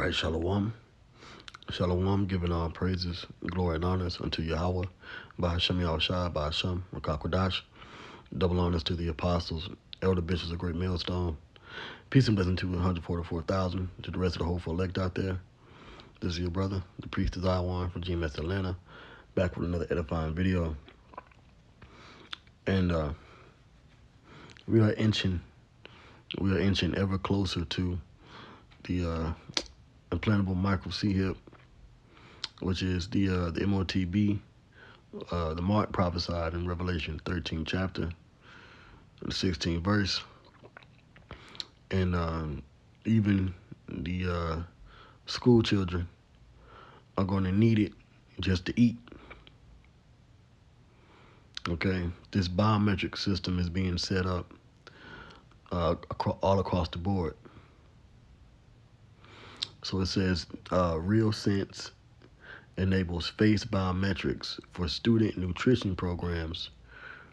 right, Shalom. Shalom, giving all praises, glory, and honors unto Yahweh, by Hashem Yahushua, by Hashem, Rakakwadash. Double honors to the apostles, elder bishops of Great Millstone. Peace and blessing to 144,000, to the rest of the hopeful elect out there. This is your brother, the priest of Zion from GMS Atlanta, back with another edifying video. And we are inching ever closer to the implantable micro C-hip, which is the MOTB, the mark prophesied in Revelation 13 chapter, the 16th verse. And even the school children are going to need it just to eat. Okay, this biometric system is being set up all across the board. So it says RealSense enables face biometrics for student nutrition programs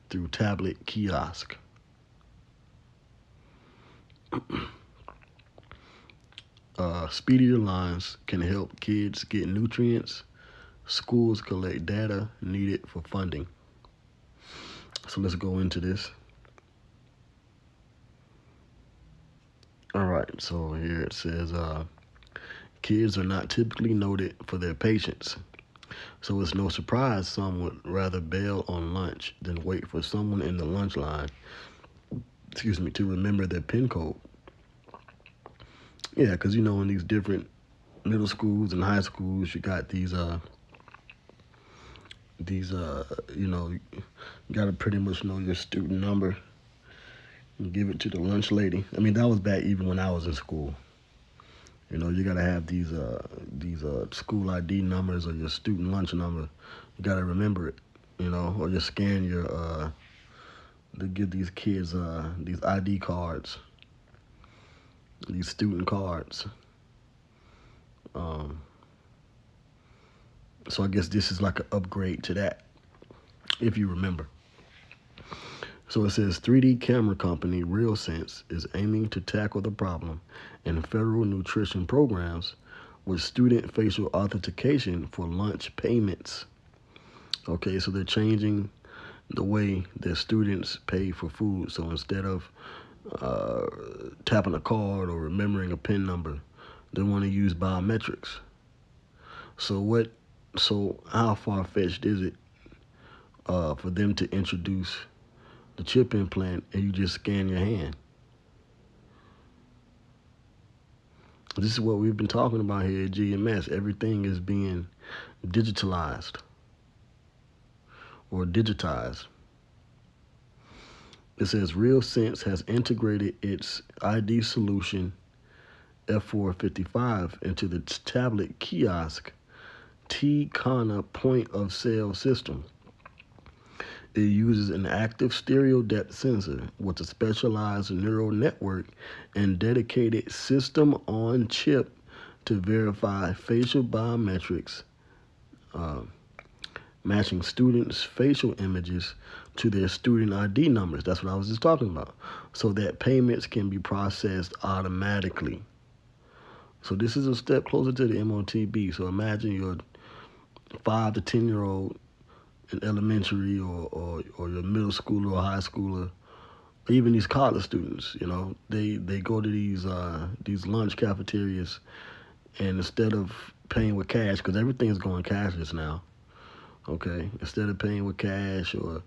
through tablet kiosk. Speedier lines can help kids get nutrients. Schools collect data needed for funding. So let's go into this. All right, so here it says kids are not typically noted for their patience. So it's no surprise some would rather bail on lunch than wait for someone in the lunch line, to remember their PIN code. Yeah, because in these different middle schools and high schools, you got these you got to pretty much know your student number and give it to the lunch lady. I mean, that was back even when I was in school. You got to have these school ID numbers or your student lunch number. You got to remember it, or you scan your, they give these kids these ID cards, these student cards. So I guess this is like an upgrade to that, if you remember. So it says 3D camera company RealSense is aiming to tackle the problem in federal nutrition programs with student facial authentication for lunch payments. Okay, so they're changing the way that students pay for food. So instead of tapping a card or remembering a PIN number, they want to use biometrics. So how far-fetched is it for them to introduce the chip implant and you just scan your hand? This is what we've been talking about here at GMS. Everything is being digitalized or digitized. It says RealSense has integrated its ID solution F455 into the tablet kiosk T-Kana point of sale system. It uses an active stereo depth sensor with a specialized neural network and dedicated system on chip to verify facial biometrics, matching students' facial images to their student ID numbers. That's what I was just talking about. So that payments can be processed automatically. So this is a step closer to the MOTB. So imagine your 5 to 10-year-old in elementary or your middle schooler or high schooler, or even these college students, they go to these lunch cafeterias, and instead of paying with cash, because everything's going cashless now, okay, instead of paying with cash or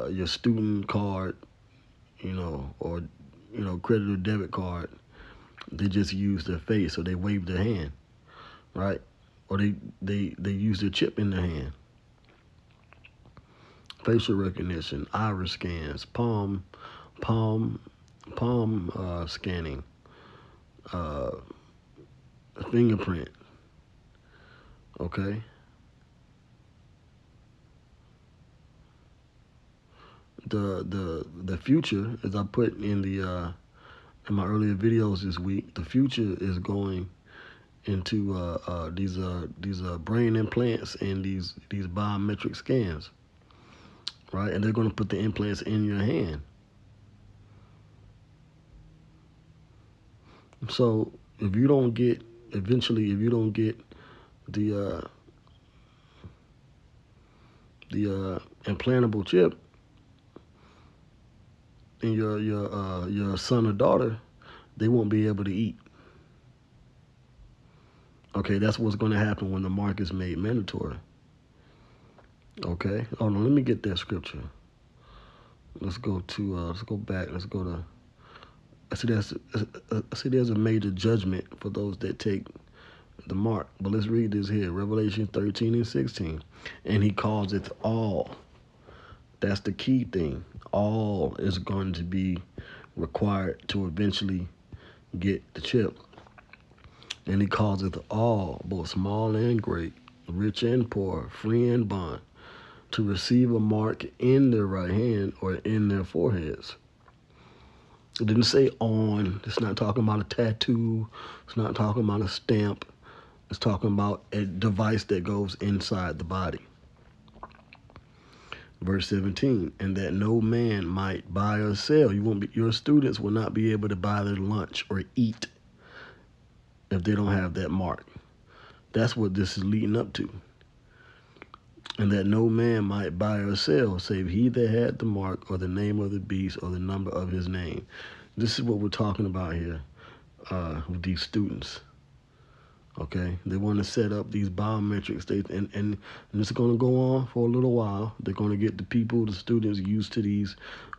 your student card, or credit or debit card, they just use their face, or they wave their hand, right? Or they use their chip in their hand. Facial recognition, iris scans, palm scanning, fingerprint. Okay. The future, as I put in in my earlier videos this week, the future is going into these brain implants and these biometric scans, right? And they're going to put the implants in your hand. So if you don't get eventually, if you don't get the implantable chip in your son or daughter, they won't be able to eat. Okay, that's what's going to happen when the mark is made mandatory. Okay, hold on, let me get that scripture. Let's go back. Let's go to. I see there's a major judgment for those that take the mark. But let's read this here, Revelation 13 and 16. And he calls it all. That's the key thing. All is going to be required to eventually get the chip. And he calls it all, both small and great, rich and poor, free and bond, to receive a mark in their right hand or in their foreheads. It didn't say on. It's not talking about a tattoo. It's not talking about a stamp. It's talking about a device that goes inside the body. Verse 17, and that no man might buy or sell. Your students will not be able to buy their lunch or eat if they don't have that mark. That's what this is leading up to. And that no man might buy or sell, save he that had the mark or the name of the beast or the number of his name. This is what we're talking about here with these students. Okay, they want to set up these biometric states, and it's going to go on for a little while. They're going to get the students used to these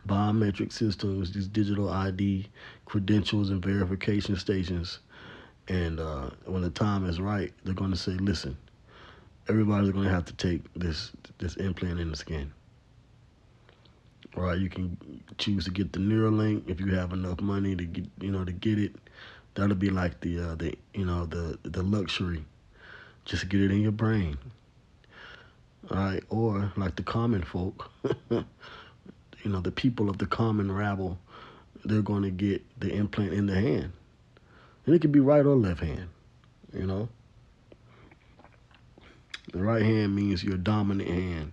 biometric systems, these digital ID credentials and verification stations. And when the time is right, they're going to say, listen, everybody's going to have to take this implant in the skin. All right, you can choose to get the Neuralink if you have enough money to get it. That'll be like the luxury. Just get it in your brain. All right, or like the common folk, the people of the common rabble, they're going to get the implant in the hand. And it could be right or left hand, The right hand means your dominant hand.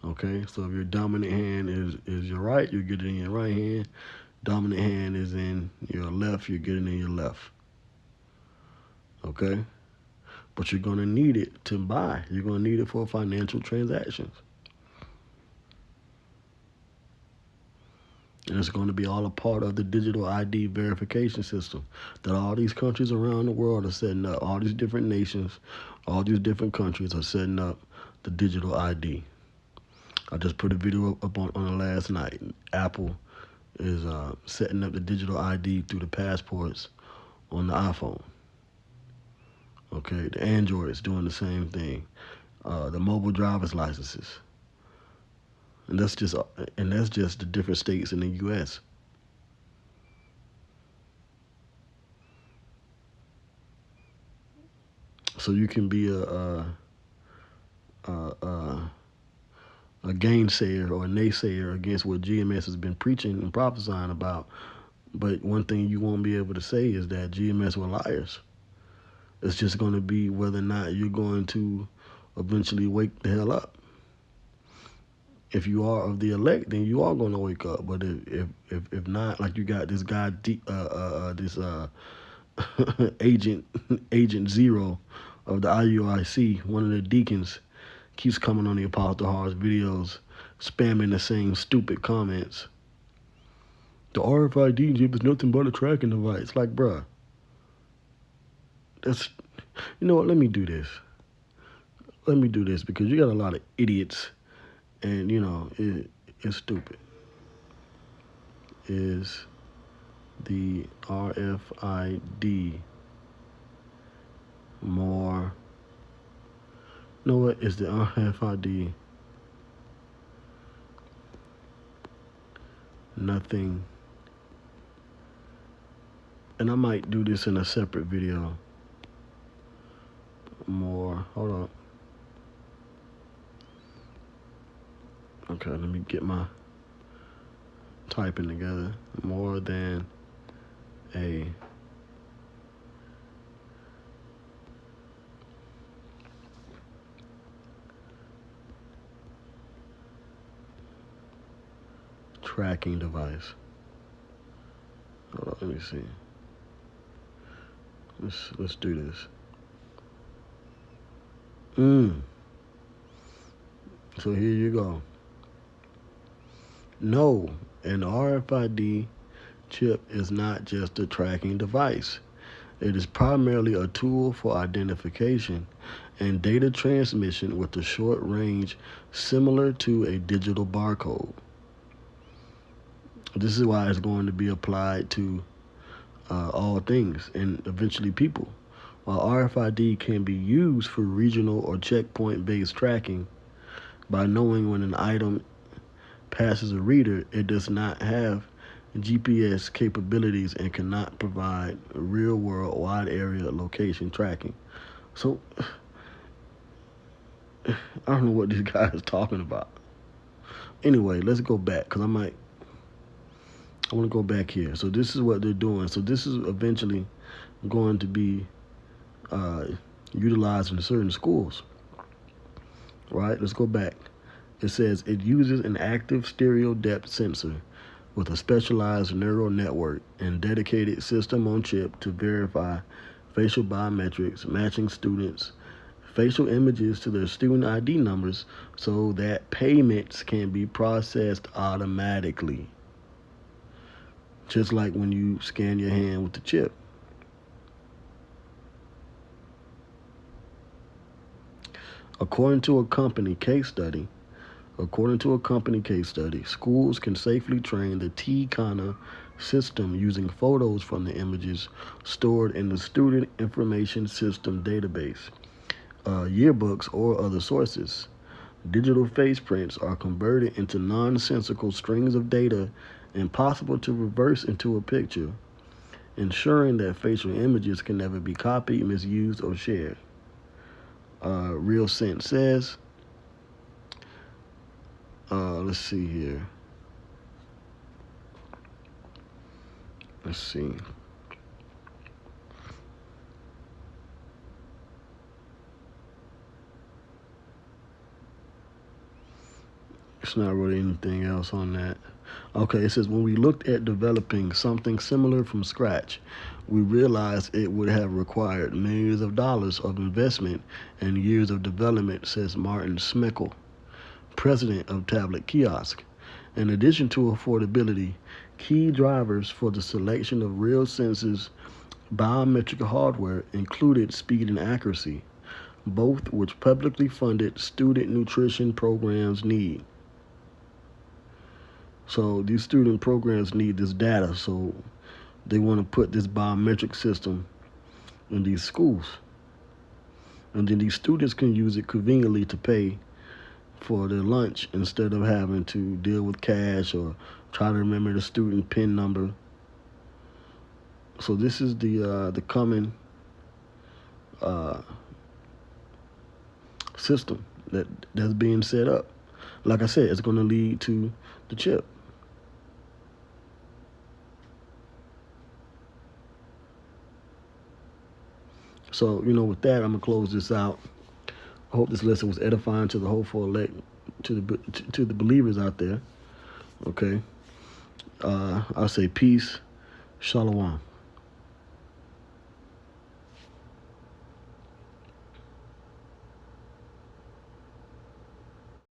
Okay, so if your dominant hand is your right, you get it in your right hand. Dominant hand is in your left, you get it in your left. Okay? But you're going to need it to buy. You're going to need it for financial transactions. And it's going to be all a part of the digital ID verification system that all these countries around the world are setting up. All these different nations, all these different countries are setting up the digital ID. I just put a video up on it last night. Apple is setting up the digital ID through the passports on the iPhone. Okay, the Android is doing the same thing. The mobile driver's licenses, and that's just the different states in the U.S. So you can be a gainsayer or a naysayer against what GMS has been preaching and prophesying about. But one thing you won't be able to say is that GMS were liars. It's just going to be whether or not you're going to eventually wake the hell up. If you are of the elect, then you are going to wake up. But if not, like you got this guy, Agent Zero of the IUIC, one of the deacons, keeps coming on the Apostle Har's videos, spamming the same stupid comments. The RFID chip is nothing but a tracking device. Like, bruh, you know what? Let me do this. Because you got a lot of idiots, and it's stupid. Is the RFID more? You know what? Is the RFID nothing? And I might do this in a separate video. More. Hold on. Okay, let me get my typing together. More than a tracking device. Hold on, let me see. Let's do this. So here you go. No, an RFID chip is not just a tracking device. It is primarily a tool for identification and data transmission with a short range similar to a digital barcode. This is why it's going to be applied to all things and eventually people. While RFID can be used for regional or checkpoint based tracking, by knowing when an item passes a reader, it does not have GPS capabilities and cannot provide real world wide area location tracking. So, I don't know what this guy is talking about. Anyway, let's go back because I want to go back here. So this is what they're doing. So this is eventually going to be utilized in certain schools. Right? Let's go back. It says it uses an active stereo depth sensor with a specialized neural network and dedicated system on chip to verify facial biometrics, matching students' facial images to their student ID numbers so that payments can be processed automatically. Just like when you scan your hand with the chip. According to a company case study, schools can safely train the T-Conner system using photos from the images stored in the Student Information System database, yearbooks, or other sources. Digital face prints are converted into nonsensical strings of data impossible to reverse into a picture, ensuring that facial images can never be copied, misused, or shared. RealSense says, let's see here. Let's see. It's not really anything else on that. Okay, it says when we looked at developing something similar from scratch, we realized it would have required millions of dollars of investment and years of development, says Martin Smeckel, president of Tablet Kiosk. In addition to affordability, key drivers for the selection of RealSense's biometric hardware included speed and accuracy, both which publicly funded student nutrition programs need. So these student programs need this data, so they want to put this biometric system in these schools. And then these students can use it conveniently to pay for their lunch instead of having to deal with cash or try to remember the student PIN number. So this is the coming system that's being set up. Like I said, it's going to lead to the chip. So, with that, I'm going to close this out. I hope this lesson was edifying to the hopeful elect, to the believers out there. Okay. I'll say peace. Shalom.